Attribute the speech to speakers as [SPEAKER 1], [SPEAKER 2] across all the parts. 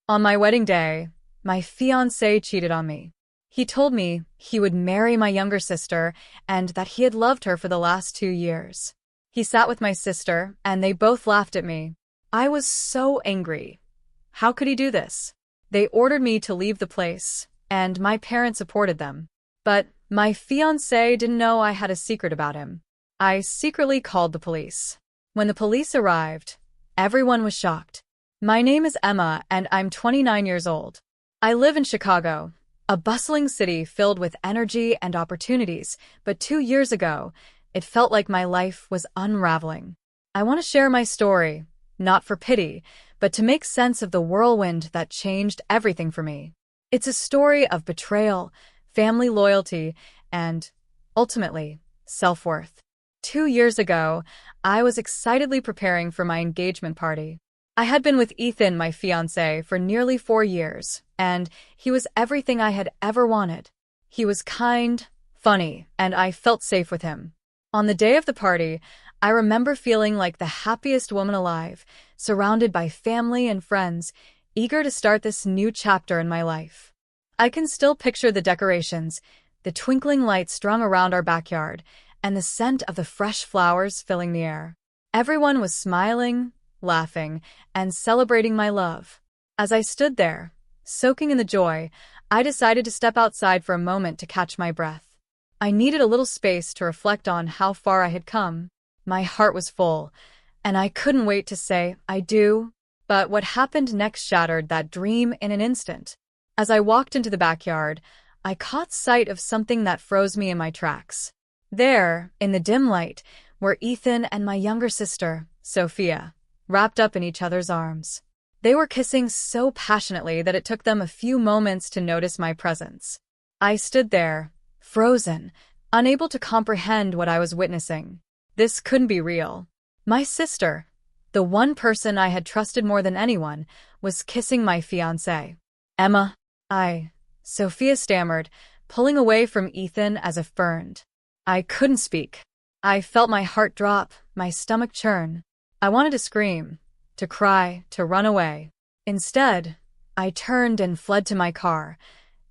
[SPEAKER 1] On my wedding day, my fiancé cheated on me. He told me he would marry my younger sister and that he had loved her for the last 2 years. He sat with my sister, and they both laughed at me. I was so angry. How could he do this? They ordered me to leave the place, and my parents supported them. But my fiancé didn't know I had a secret about him. I secretly called the police. When the police arrived, everyone was shocked. My name is Emma, and I'm 29 years old. I live in Chicago, a bustling city filled with energy and opportunities, but 2 years ago, it felt like my life was unraveling. I want to share my story, not for pity, but to make sense of the whirlwind that changed everything for me. It's a story of betrayal, family loyalty, and, ultimately, self-worth. 2 years ago, I was excitedly preparing for my engagement party. I had been with Ethan, my fiancé, for nearly 4 years, and he was everything I had ever wanted. He was kind, funny, and I felt safe with him. On the day of the party, I remember feeling like the happiest woman alive, surrounded by family and friends, eager to start this new chapter in my life. I can still picture the decorations, the twinkling lights strung around our backyard, and the scent of the fresh flowers filling the air. Everyone was smiling, laughing, and celebrating my love. As I stood there, soaking in the joy, I decided to step outside for a moment to catch my breath. I needed a little space to reflect on how far I had come. My heart was full, and I couldn't wait to say, I do. But what happened next shattered that dream in an instant. As I walked into the backyard, I caught sight of something that froze me in my tracks. There, in the dim light, were Ethan and my younger sister, Sophia, wrapped up in each other's arms. They were kissing so passionately that it took them a few moments to notice my presence. I stood there, frozen, unable to comprehend what I was witnessing. This couldn't be real. My sister, the one person I had trusted more than anyone, was kissing my fiancé. Emma, Sophia stammered, pulling away from Ethan as if burned. I couldn't speak. I felt my heart drop, my stomach churn. I wanted to scream, to cry, to run away. Instead, I turned and fled to my car,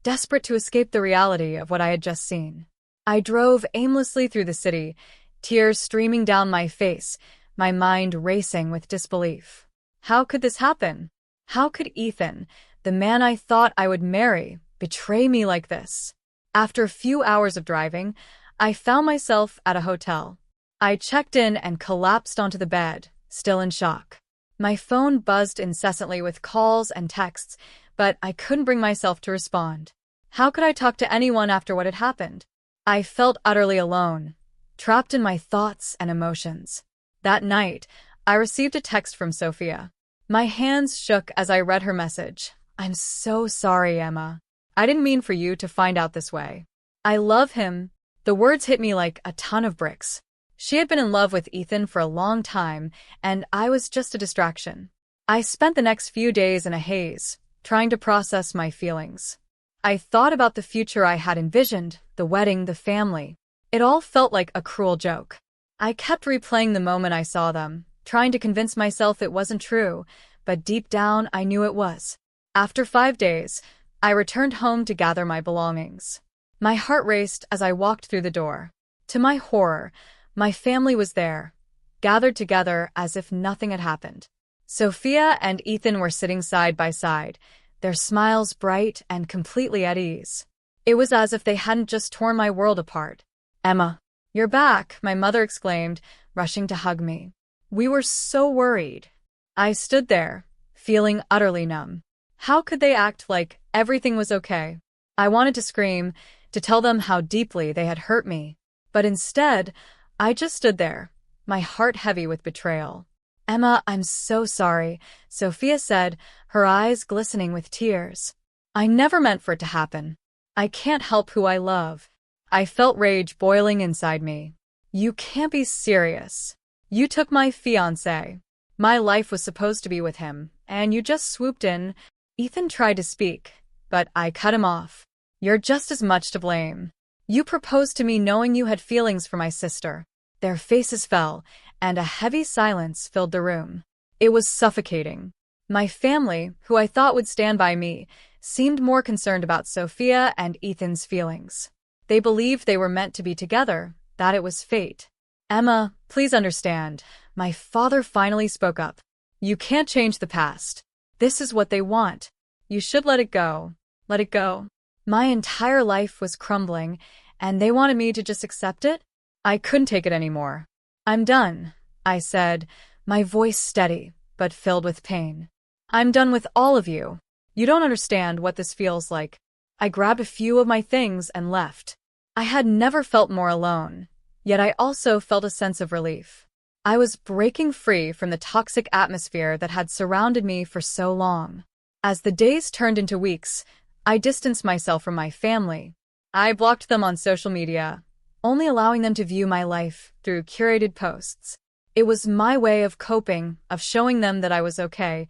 [SPEAKER 1] desperate to escape the reality of what I had just seen. I drove aimlessly through the city, tears streaming down my face, my mind racing with disbelief. How could this happen? How could Ethan, the man I thought I would marry, betray me like this? After a few hours of driving, I found myself at a hotel. I checked in and collapsed onto the bed, still in shock. My phone buzzed incessantly with calls and texts, but I couldn't bring myself to respond. How could I talk to anyone after what had happened? I felt utterly alone, trapped in my thoughts and emotions. That night, I received a text from Sophia. My hands shook as I read her message. I'm so sorry, Emma. I didn't mean for you to find out this way. I love him. The words hit me like a ton of bricks. She had been in love with Ethan for a long time, and I was just a distraction. I spent the next few days in a haze, trying to process my feelings. I thought about the future I had envisioned, the wedding, the family. It all felt like a cruel joke. I kept replaying the moment I saw them, trying to convince myself it wasn't true, but deep down I knew it was. After 5 days, I returned home to gather my belongings. My heart raced as I walked through the door. To my horror, my family was there, gathered together as if nothing had happened. Sophia and Ethan were sitting side by side, their smiles bright and completely at ease. It was as if they hadn't just torn my world apart. Emma, you're back, my mother exclaimed, rushing to hug me. We were so worried. I stood there, feeling utterly numb. How could they act like everything was okay? I wanted to scream, to tell them how deeply they had hurt me. But instead, I just stood there, my heart heavy with betrayal. Emma, I'm so sorry, Sophia said, her eyes glistening with tears. I never meant for it to happen. I can't help who I love. I felt rage boiling inside me. You can't be serious. You took my fiancé. My life was supposed to be with him, and you just swooped in. Ethan tried to speak, but I cut him off. You're just as much to blame. You proposed to me knowing you had feelings for my sister. Their faces fell, and a heavy silence filled the room. It was suffocating. My family, who I thought would stand by me, seemed more concerned about Sophia and Ethan's feelings. They believed they were meant to be together, that it was fate. Emma, please understand. My father finally spoke up. You can't change the past. This is what they want. You should let it go. Let it go. My entire life was crumbling, and they wanted me to just accept it? I couldn't take it anymore. I'm done, I said, my voice steady, but filled with pain. I'm done with all of you. You don't understand what this feels like. I grabbed a few of my things and left. I had never felt more alone, yet I also felt a sense of relief. I was breaking free from the toxic atmosphere that had surrounded me for so long. As the days turned into weeks, I distanced myself from my family. I blocked them on social media, only allowing them to view my life through curated posts. It was my way of coping, of showing them that I was okay,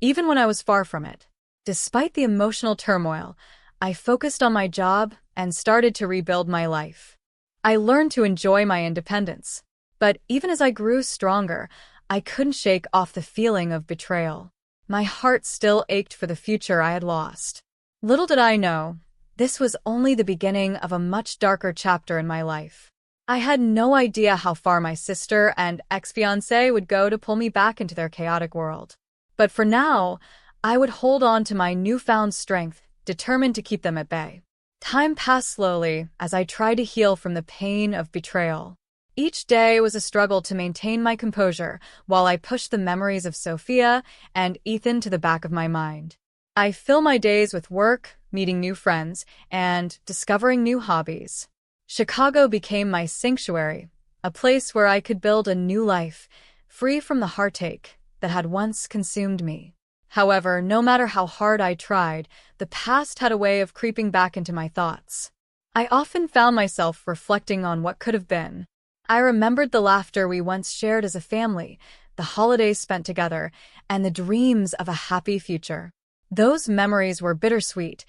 [SPEAKER 1] even when I was far from it. Despite the emotional turmoil, I focused on my job and started to rebuild my life. I learned to enjoy my independence. But even as I grew stronger, I couldn't shake off the feeling of betrayal. My heart still ached for the future I had lost. Little did I know, this was only the beginning of a much darker chapter in my life. I had no idea how far my sister and ex-fiancé would go to pull me back into their chaotic world. But for now, I would hold on to my newfound strength, determined to keep them at bay. Time passed slowly as I tried to heal from the pain of betrayal. Each day was a struggle to maintain my composure while I pushed the memories of Sophia and Ethan to the back of my mind. I fill my days with work, meeting new friends, and discovering new hobbies. Chicago became my sanctuary, a place where I could build a new life, free from the heartache that had once consumed me. However, no matter how hard I tried, the past had a way of creeping back into my thoughts. I often found myself reflecting on what could have been. I remembered the laughter we once shared as a family, the holidays spent together, and the dreams of a happy future. Those memories were bittersweet,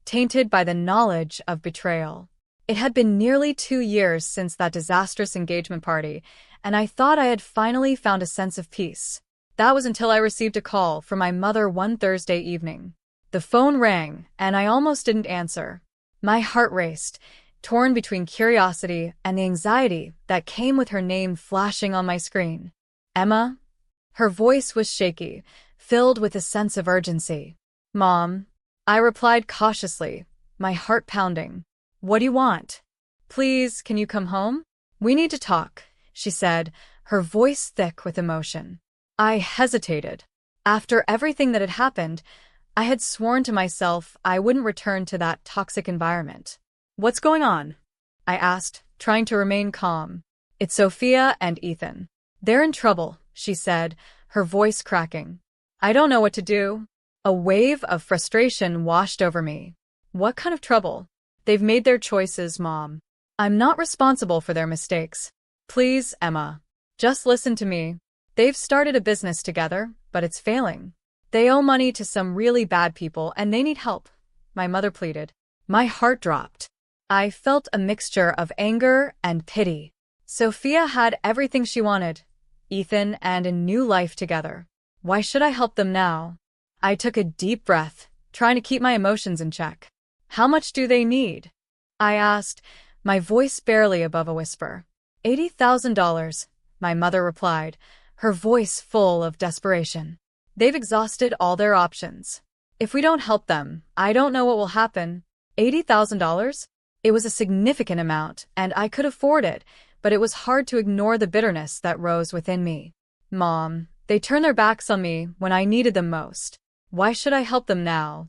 [SPEAKER 1] tainted by the knowledge of betrayal. It had been nearly 2 years since that disastrous engagement party, and I thought I had finally found a sense of peace. That was until I received a call from my mother one Thursday evening. The phone rang, and I almost didn't answer. My heart raced, torn between curiosity and the anxiety that came with her name flashing on my screen. Emma? Her voice was shaky, filled with a sense of urgency. Mom, I replied cautiously, my heart pounding. What do you want? Please, can you come home? We need to talk, she said, her voice thick with emotion. I hesitated. After everything that had happened, I had sworn to myself I wouldn't return to that toxic environment. What's going on? I asked, trying to remain calm. It's Sophia and Ethan. They're in trouble, she said, her voice cracking. I don't know what to do. A wave of frustration washed over me. What kind of trouble? They've made their choices, Mom. I'm not responsible for their mistakes. Please, Emma. Just listen to me. They've started a business together, but it's failing. They owe money to some really bad people and they need help, my mother pleaded. My heart dropped. I felt a mixture of anger and pity. Sophia had everything she wanted, Ethan and a new life together. Why should I help them now? I took a deep breath, trying to keep my emotions in check. How much do they need? I asked, my voice barely above a whisper. $80,000, my mother replied, her voice full of desperation. They've exhausted all their options. If we don't help them, I don't know what will happen. $80,000? It was a significant amount, and I could afford it, but it was hard to ignore the bitterness that rose within me. Mom, they turned their backs on me when I needed them most. Why should I help them now?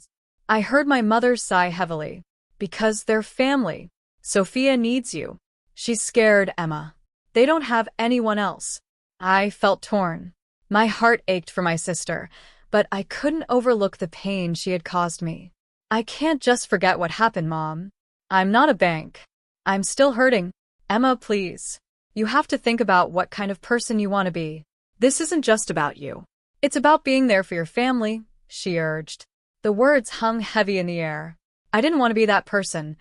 [SPEAKER 1] I heard my mother sigh heavily. Because they're family. Sophia needs you. She's scared, Emma. They don't have anyone else. I felt torn. My heart ached for my sister, but I couldn't overlook the pain she had caused me. I can't just forget what happened, Mom. I'm not a bank. I'm still hurting. Emma, please. You have to think about what kind of person you want to be. This isn't just about you. It's about being there for your family, she urged. The words hung heavy in the air. I didn't want to be that person,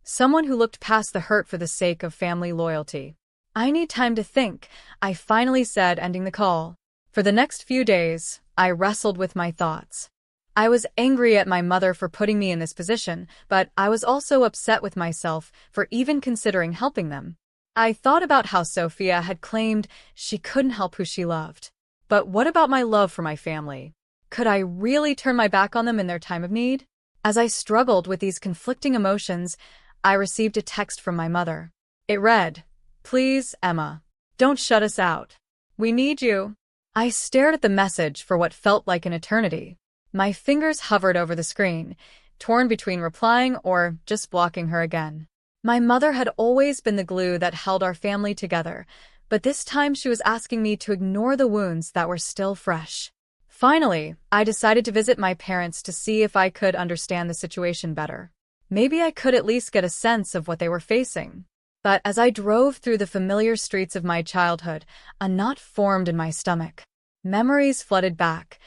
[SPEAKER 1] someone who looked past the hurt for the sake of family loyalty. I need time to think, I finally said, ending the call. For the next few days, I wrestled with my thoughts. I was angry at my mother for putting me in this position, but I was also upset with myself for even considering helping them. I thought about how Sophia had claimed she couldn't help who she loved. But what about my love for my family? Could I really turn my back on them in their time of need? As I struggled with these conflicting emotions, I received a text from my mother. It read, "Please, Emma, don't shut us out. We need you." I stared at the message for what felt like an eternity. My fingers hovered over the screen, torn between replying or just blocking her again. My mother had always been the glue that held our family together, but this time she was asking me to ignore the wounds that were still fresh. Finally, I decided to visit my parents to see if I could understand the situation better. Maybe I could at least get a sense of what they were facing. But as I drove through the familiar streets of my childhood, a knot formed in my stomach. Memories flooded back.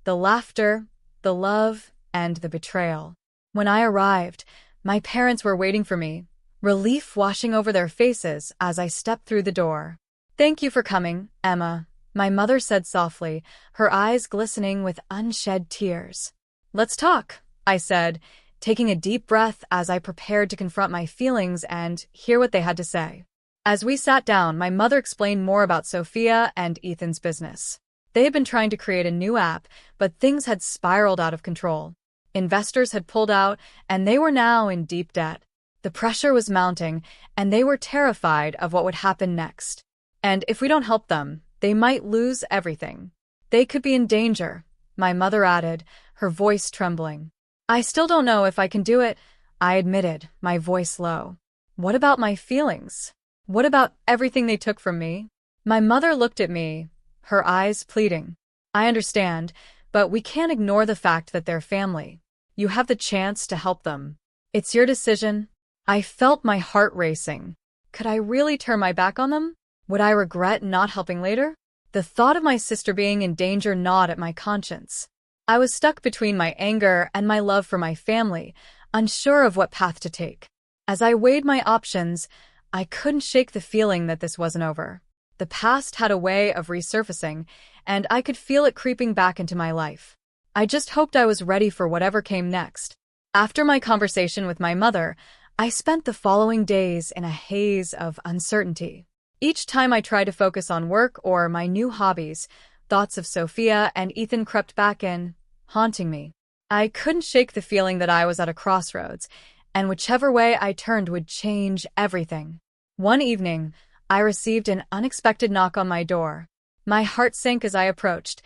[SPEAKER 1] The laughter, the love, and the betrayal. When I arrived, my parents were waiting for me, relief washing over their faces as I stepped through the door. "Thank you for coming, Emma," my mother said softly, her eyes glistening with unshed tears. "Let's talk," I said, taking a deep breath as I prepared to confront my feelings and hear what they had to say. As we sat down, my mother explained more about Sophia and Ethan's business. They had been trying to create a new app, but things had spiraled out of control. Investors had pulled out, and they were now in deep debt. The pressure was mounting, and they were terrified of what would happen next. And if we don't help them, they might lose everything. They could be in danger, my mother added, her voice trembling. "I still don't know if I can do it," I admitted, my voice low. "What about my feelings? What about everything they took from me?" My mother looked at me, her eyes pleading. "I understand, but we can't ignore the fact that they're family. You have the chance to help them. It's your decision." I felt my heart racing. Could I really turn my back on them? Would I regret not helping later? The thought of my sister being in danger gnawed at my conscience. I was stuck between my anger and my love for my family, unsure of what path to take. As I weighed my options, I couldn't shake the feeling that this wasn't over. The past had a way of resurfacing, and I could feel it creeping back into my life. I just hoped I was ready for whatever came next. After my conversation with my mother, I spent the following days in a haze of uncertainty. Each time I tried to focus on work or my new hobbies, thoughts of Sophia and Ethan crept back in, haunting me. I couldn't shake the feeling that I was at a crossroads, and whichever way I turned would change everything. One evening, I received an unexpected knock on my door. My heart sank as I approached,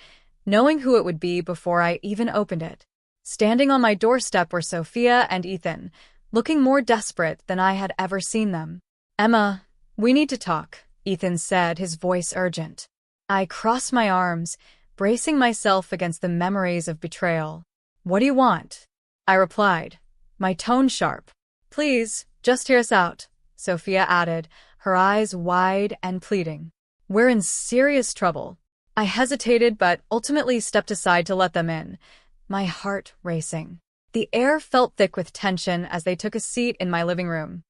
[SPEAKER 1] knowing who it would be before I even opened it. Standing on my doorstep were Sophia and Ethan, looking more desperate than I had ever seen them. "Emma, we need to talk," Ethan said, his voice urgent. I crossed my arms, bracing myself against the memories of betrayal. "What do you want?" I replied, my tone sharp. "Please, just hear us out," Sophia added, her eyes wide and pleading. "We're in serious trouble." I hesitated but ultimately stepped aside to let them in, my heart racing. The air felt thick with tension as they took a seat in my living room.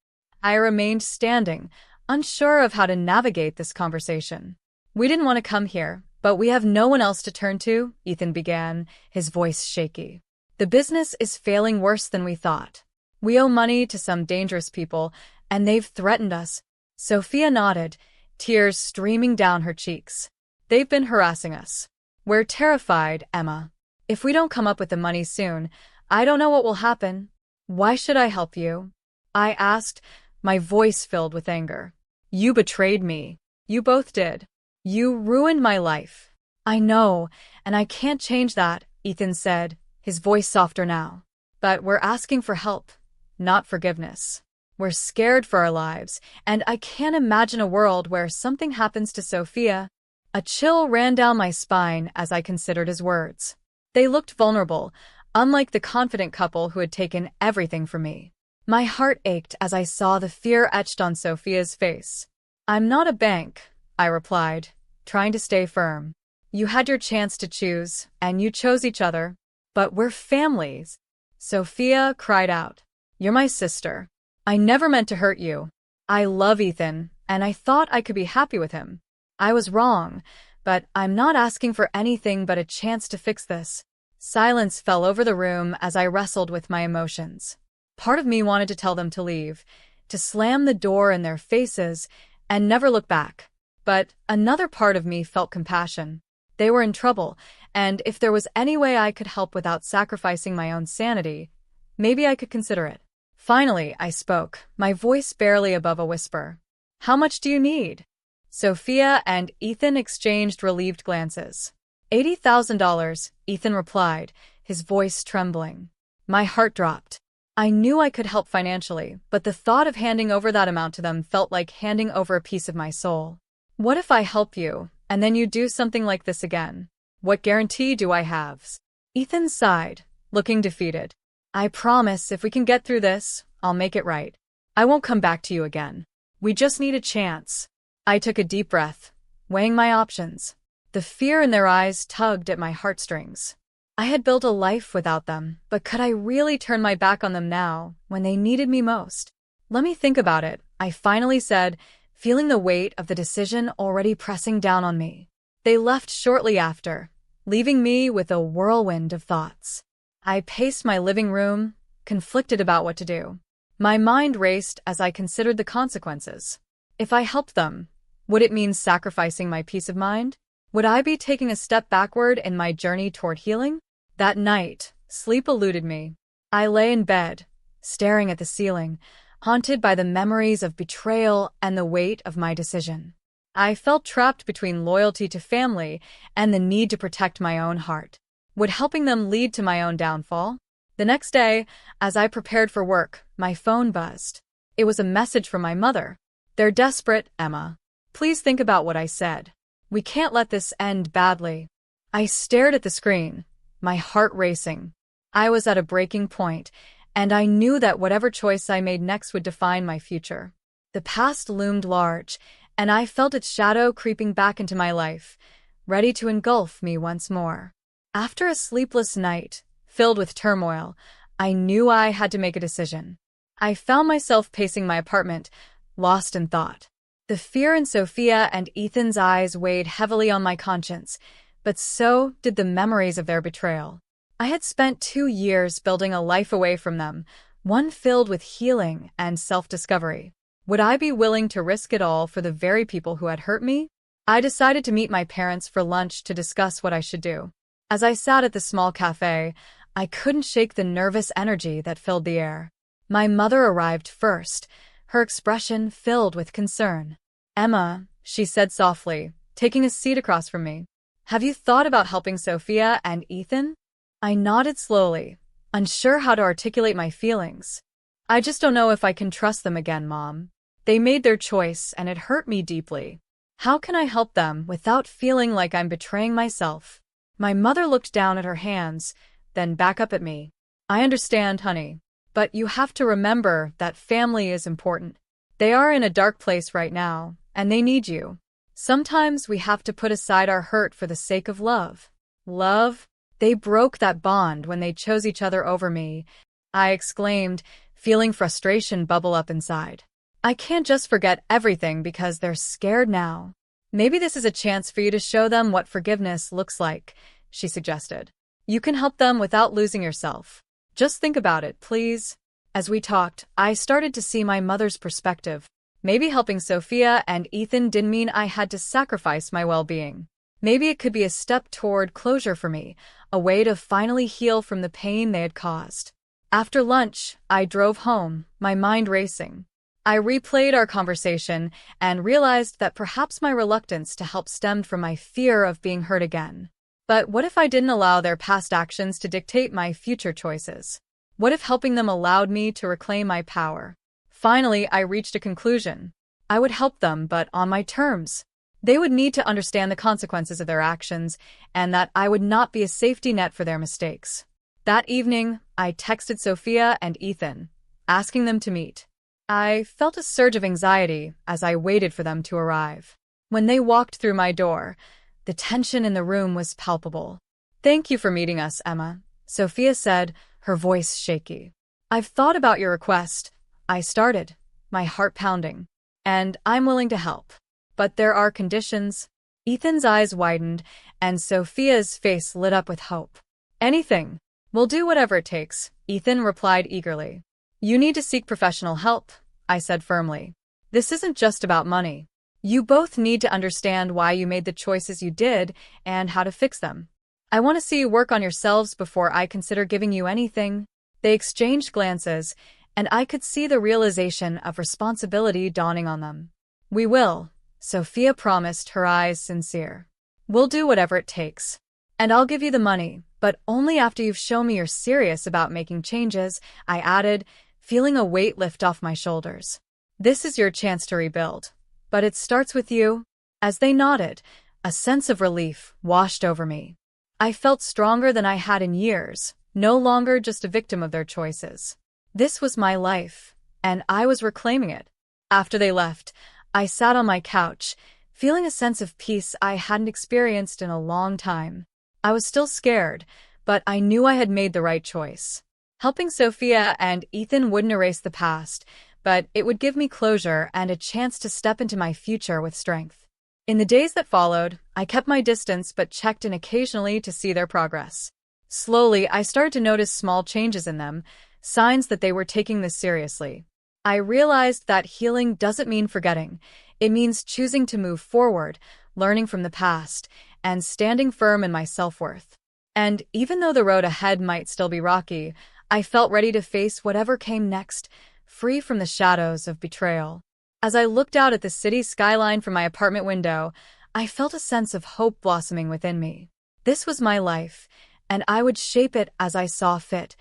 [SPEAKER 1] I remained standing, unsure of how to navigate this conversation. "We didn't want to come here, but we have no one else to turn to," Ethan began, his voice shaky. "The business is failing worse than we thought. We owe money to some dangerous people, and they've threatened us." Sophia nodded, tears streaming down her cheeks. "They've been harassing us. We're terrified, Emma. If we don't come up with the money soon, I don't know what will happen." "Why should I help you?" I asked, my voice filled with anger. "You betrayed me. You both did. You ruined my life." "I know, and I can't change that," Ethan said, his voice softer now. "But we're asking for help, not forgiveness. We're scared for our lives, and I can't imagine a world where something happens to Sophia." A chill ran down my spine as I considered his words. They looked vulnerable, unlike the confident couple who had taken everything from me. My heart ached as I saw the fear etched on Sophia's face. "I'm not a bank," I replied, trying to stay firm. "You had your chance to choose, and you chose each other. But we're families." Sophia cried out. "You're my sister. I never meant to hurt you. I love Ethan, and I thought I could be happy with him. I was wrong, but I'm not asking for anything but a chance to fix this. Silence fell over the room as I wrestled with my emotions. Part of me wanted to tell them to leave, to slam the door in their faces, and never look back. But another part of me felt compassion. They were in trouble, and if there was any way I could help without sacrificing my own sanity, maybe I could consider it. Finally, I spoke, my voice barely above a whisper. "How much do you need?" Sophia and Ethan exchanged relieved glances. $80,000, Ethan replied, his voice trembling. My heart dropped. I knew I could help financially, but the thought of handing over that amount to them felt like handing over a piece of my soul. What if I help you, and then you do something like this again? What guarantee do I have? Ethan sighed, looking defeated. I promise if we can get through this, I'll make it right. I won't come back to you again. We just need a chance. I took a deep breath, weighing my options. The fear in their eyes tugged at my heartstrings. I had built a life without them, but could I really turn my back on them now, when they needed me most? Let me think about it, I finally said, feeling the weight of the decision already pressing down on me. They left shortly after, leaving me with a whirlwind of thoughts. I paced my living room, conflicted about what to do. My mind raced as I considered the consequences. If I helped them, would it mean sacrificing my peace of mind? Would I be taking a step backward in my journey toward healing? That night, sleep eluded me. I lay in bed, staring at the ceiling, haunted by the memories of betrayal and the weight of my decision. I felt trapped between loyalty to family and the need to protect my own heart. Would helping them lead to my own downfall? The next day, as I prepared for work, my phone buzzed. It was a message from my mother. "They're desperate, Emma. Please think about what I said. We can't let this end badly." I stared at the screen, my heart racing. I was at a breaking point, and I knew that whatever choice I made next would define my future. The past loomed large, and I felt its shadow creeping back into my life, ready to engulf me once more. After a sleepless night, filled with turmoil, I knew I had to make a decision. I found myself pacing my apartment, lost in thought. The fear in Sophia and Ethan's eyes weighed heavily on my conscience, but so did the memories of their betrayal. I had spent 2 years building a life away from them, one filled with healing and self-discovery. Would I be willing to risk it all for the very people who had hurt me? I decided to meet my parents for lunch to discuss what I should do. As I sat at the small cafe, I couldn't shake the nervous energy that filled the air. My mother arrived first, her expression filled with concern. "Emma," she said softly, taking a seat across from me. "Have you thought about helping Sophia and Ethan?" I nodded slowly, unsure how to articulate my feelings. "I just don't know if I can trust them again, Mom. They made their choice, and it hurt me deeply. How can I help them without feeling like I'm betraying myself?" My mother looked down at her hands, then back up at me. "I understand, honey. But you have to remember that family is important. They are in a dark place right now, and they need you. Sometimes we have to put aside our hurt for the sake of love." Love? They broke that bond when they chose each other over me, I exclaimed, feeling frustration bubble up inside. I can't just forget everything because they're scared now. "Maybe this is a chance for you to show them what forgiveness looks like," she suggested. "You can help them without losing yourself. Just think about it, please." As we talked, I started to see my mother's perspective. Maybe helping Sophia and Ethan didn't mean I had to sacrifice my well-being. Maybe it could be a step toward closure for me, a way to finally heal from the pain they had caused. After lunch, I drove home, my mind racing. I replayed our conversation and realized that perhaps my reluctance to help stemmed from my fear of being hurt again. But what if I didn't allow their past actions to dictate my future choices? What if helping them allowed me to reclaim my power? Finally, I reached a conclusion. I would help them, but on my terms. They would need to understand the consequences of their actions, and that I would not be a safety net for their mistakes. That evening, I texted Sophia and Ethan, asking them to meet. I felt a surge of anxiety as I waited for them to arrive. When they walked through my door, the tension in the room was palpable. "Thank you for meeting us, Emma," Sophia said, her voice shaky. "I've thought about your request," I started, my heart pounding. "And I'm willing to help. But there are conditions." Ethan's eyes widened, and Sophia's face lit up with hope. Anything. We'll do whatever it takes, Ethan replied eagerly. You need to seek professional help, I said firmly. This isn't just about money. You both need to understand why you made the choices you did and how to fix them. I want to see you work on yourselves before I consider giving you anything. They exchanged glances, and I could see the realization of responsibility dawning on them. We will, Sophia promised, her eyes sincere. We'll do whatever it takes. And I'll give you the money, but only after you've shown me you're serious about making changes, I added, feeling a weight lift off my shoulders. This is your chance to rebuild. But it starts with you. As they nodded, a sense of relief washed over me. I felt stronger than I had in years, no longer just a victim of their choices. This was my life, and I was reclaiming it. After they left, I sat on my couch, feeling a sense of peace I hadn't experienced in a long time. I was still scared, but I knew I had made the right choice. Helping Sophia and Ethan wouldn't erase the past, but it would give me closure and a chance to step into my future with strength. In the days that followed, I kept my distance but checked in occasionally to see their progress. Slowly, I started to notice small changes in them, signs that they were taking this seriously. I realized that healing doesn't mean forgetting. It means choosing to move forward, learning from the past, and standing firm in my self-worth. And even though the road ahead might still be rocky, I felt ready to face whatever came next, free from the shadows of betrayal. As I looked out at the city skyline from my apartment window, I felt a sense of hope blossoming within me. This was my life, and I would shape it as I saw fit,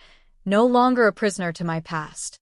[SPEAKER 1] no longer a prisoner to my past.